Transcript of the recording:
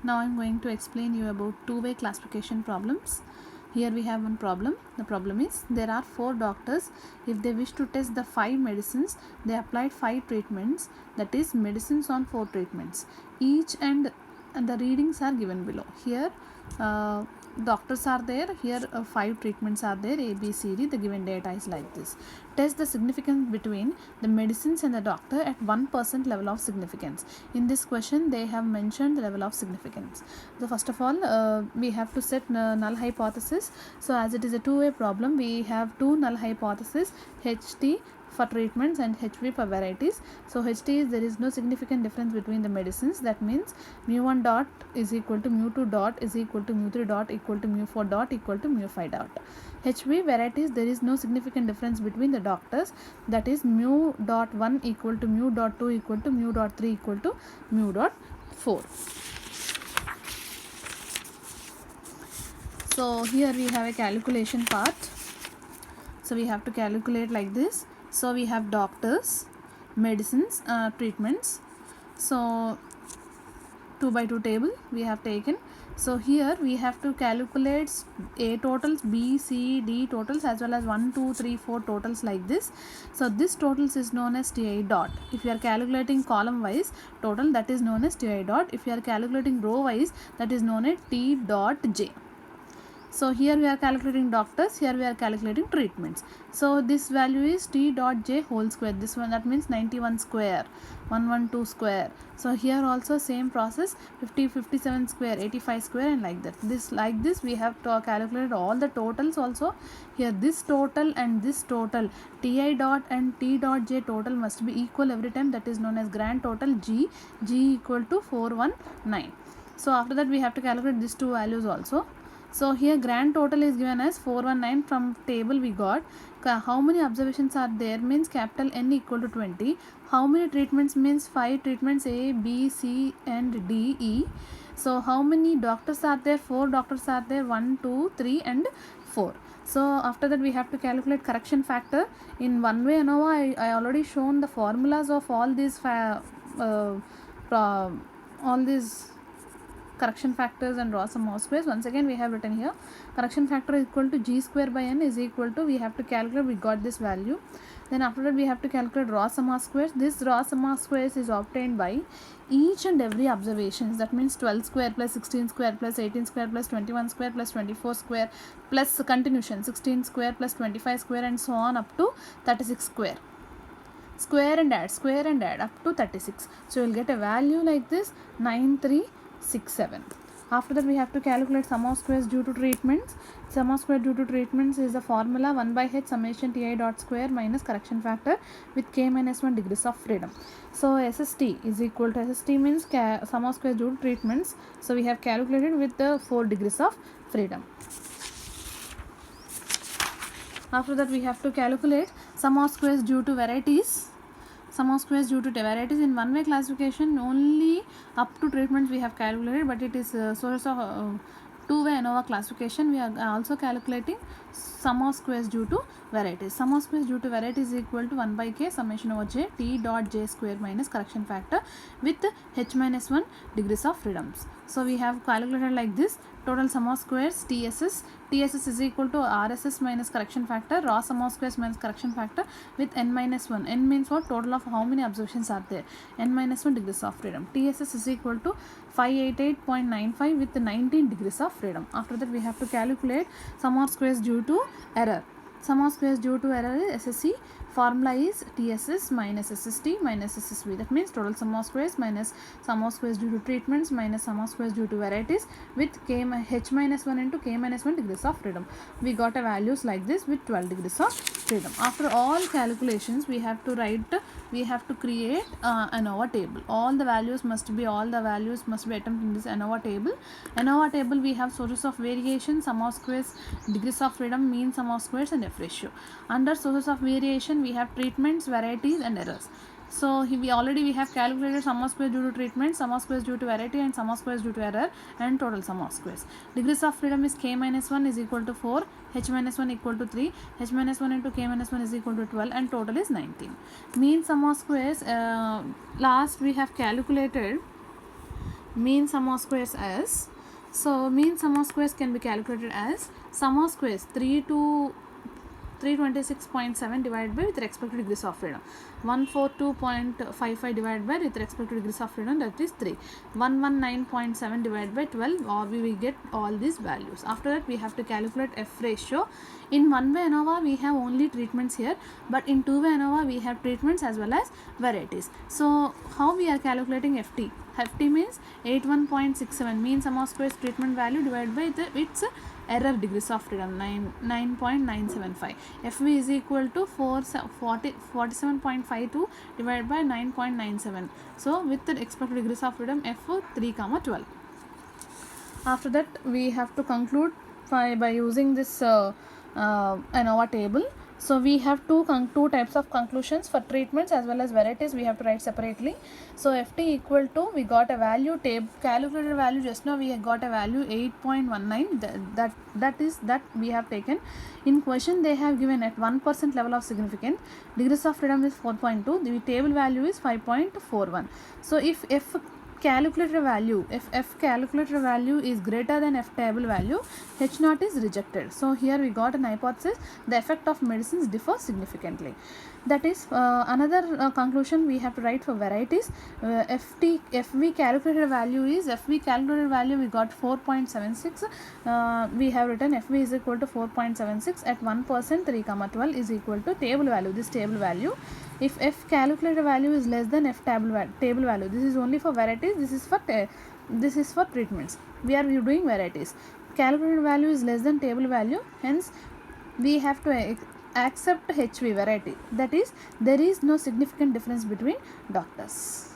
Now I am going to explain you about two-way classification problems. Here we have one problem. The problem is there are 4 doctors. If they wish to test the 5 medicines, they applied 5 treatments, that is medicines on 4 treatments. Each and the readings are given below. Here doctors are there. Here 5 treatments are there, A, B, C, D. The given data is like this. Test the significance between the medicines and the doctor at 1% level of significance. In this question they have mentioned the level of significance. So first of all we have to set null hypothesis. So as it is a two-way problem, we have two null hypotheses, HT for treatments and HV for varieties. So HT is there is no significant difference between the medicines. That means mu1 dot is equal to mu2 dot is equal to mu3 dot equal to mu4 dot equal to mu5 dot. HV varieties, there is no significant difference between the doctors. That is mu dot 1 equal to mu dot 2 equal to mu dot 3 equal to mu dot 4. So here we have a calculation part. So we have to calculate like this. So we have doctors, medicines, treatments. So 2 by 2 table we have taken. So here we have to calculate A totals, B, C, D totals, as well as 1, 2, 3, 4 totals like this. So this totals is known as Ti dot. If you are calculating column wise total, that is known as Ti dot. If you are calculating row wise, that is known as T dot J. So here we are calculating doctors, here we are calculating treatments. So this value is T dot J whole square. This one, that means 91 square, 112 square. So here also same process, 50, 57 square, 85 square, and like that. Like this we have to calculate all the totals also. Here this total and this total, Ti dot and T dot J total must be equal every time. That is known as grand total G equal to 419. So after that we have to calculate these two values also. So here grand total is given as 419. From table we got how many observations are there means capital N equal to 20. How many treatments means 5 treatments, A, B, C and D, E. So how many doctors are there? 4 doctors are there, 1, 2, 3 and 4. So after that we have to calculate correction factor. In one way ANOVA I already shown the formulas of all these correction factors and raw sum of squares. Once again we have written here correction factor is equal to G square by N is equal to, we have to calculate, we got this value. Then after that we have to calculate raw sum of squares. This raw sum of squares is obtained by each and every observations. That means 12 square plus 16 square plus 18 square plus 21 square plus 24 square plus continuation 16 square plus 25 square and so on up to 36 square. Square and add up to 36. So you will get a value like this, 9367. After that we have to calculate sum of squares due to treatments. Sum of square due to treatments is the formula 1 by H summation Ti dot square minus correction factor with K minus 1 degrees of freedom. So SST is equal to, SST means sum of squares due to treatments. So we have calculated with the 4 degrees of freedom. After that we have to calculate sum of squares due to varieties. Sum of squares due to varieties in one way classification only up to treatments we have calculated, but it is source of two-way ANOVA classification. We are also calculating sum of squares due to varieties. Sum of squares due to varieties is equal to 1 by K summation over J T dot J square minus correction factor with H minus 1 degrees of freedoms. So we have calculated like this. Total sum of squares TSS is equal to RSS minus correction factor, raw sum of squares minus correction factor with N minus 1. N means what? Total of how many observations are there. N minus 1 degrees of freedom. TSS is equal to 588.95 with 19 degrees of freedom. After that we have to calculate sum of squares due to error. Sum of squares due to error is SSE. Formula is TSS minus SST minus SSV. That means total sum of squares minus sum of squares due to treatments minus sum of squares due to varieties with H minus 1 into K minus 1 degrees of freedom. We got a values like this with 12 degrees of freedom. After all calculations we have to create ANOVA table. All the values must be attempted in this ANOVA table. ANOVA table we have sources of variation, sum of squares, degrees of freedom, mean sum of squares and F ratio. Under sources of variation we have treatments, varieties and errors. So we have calculated sum of squares due to treatment, sum of squares due to variety and sum of squares due to error and total sum of squares. Degrees of freedom is K minus 1 is equal to 4, H minus 1 equal to 3, H minus 1 into K minus 1 is equal to 12 and total is 19. Mean sum of squares, last we have calculated mean sum of squares as, so mean sum of squares can be calculated as sum of squares 326.7 divided by with respect to degrees of freedom, 142.55 divided by with respect to degrees of freedom, that is 3, 119.7 divided by 12, or we will get all these values. After that we have to calculate F ratio. In one way ANOVA we have only treatments here, but in two way ANOVA we have treatments as well as varieties. So how we are calculating FT? FT means 81.67 mean sum of squares treatment value divided by its error degrees of freedom, 9.975. FV is equal to 47.52 divided by 9.97. So with the expected degrees of freedom F 3, 12. After that we have to conclude by using this ANOVA table. So we have two types of conclusions for treatments as well as varieties. We have to write separately. So Ft equal to, we got a value, calculated value just now we got a value 8.19. That we have taken. In question they have given at 1% level of significance, degrees of freedom is 4.2, the table value is 5.41. So if F calculated value is greater than F table value, H naught is rejected. So here we got an hypothesis, the effect of medicines differ significantly. That is another conclusion we have to write for varieties. FV calculated value is, we got 4.76. We have written FV is equal to 4.76 at 1%, 3, 12 is equal to table value, this table value. If F calculated value is less than F table value, this is only for varieties, this is for treatments. We are doing varieties. Calculated value is less than table value, hence we have to accept HV variety, that is there is no significant difference between doctors.